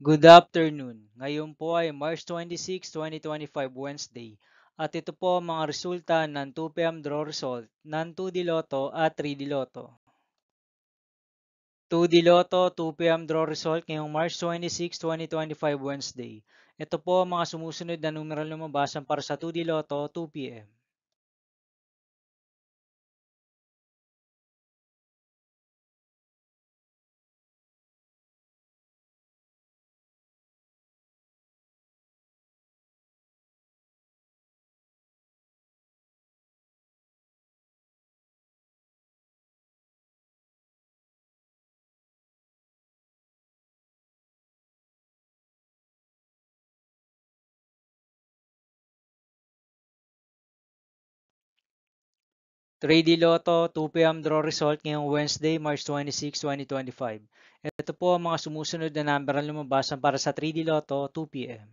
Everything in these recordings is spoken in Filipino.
Good afternoon. Ngayon po ay March 26, 2025, Wednesday. At ito po ang mga resulta ng 2 p.m. draw result ng 2D Lotto at 3D Lotto. 2D Lotto 2 p.m. draw result ngayong March 26, 2025, Wednesday. Ito po ang mga sumusunod na numeral lumabasan para sa 2D Lotto 2 p.m. 3D Lotto 2 p.m. draw result ngayong Wednesday, March 26, 2025. Ito po ang mga sumusunod na number na lumabasan para sa 3D Lotto 2 p.m.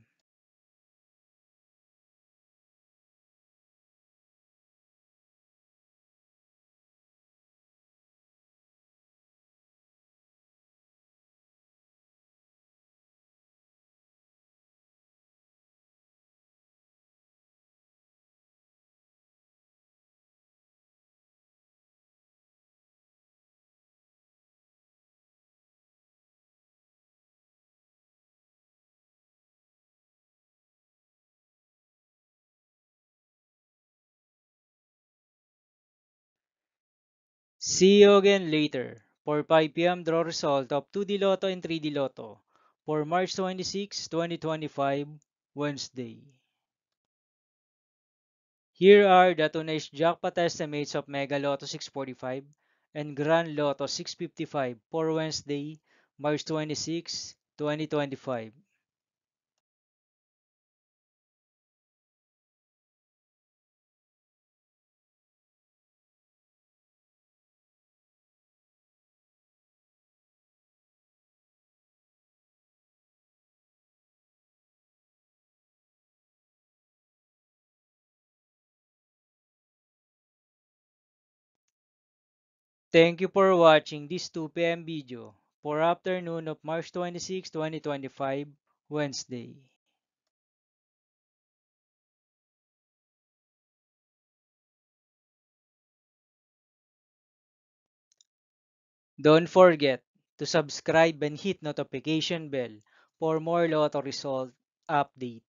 'See you again later' for 5 p.m. draw result of 2D Lotto and 3D Lotto for March 26, 2025, Wednesday. Here are the today's jackpot estimates of Mega Lotto 645 and Grand Lotto 655 for Wednesday, March 26, 2025. Thank you for watching this 2 p.m. video for afternoon of March 26, 2025, Wednesday. Don't forget to subscribe and hit notification bell for more Lotto result update.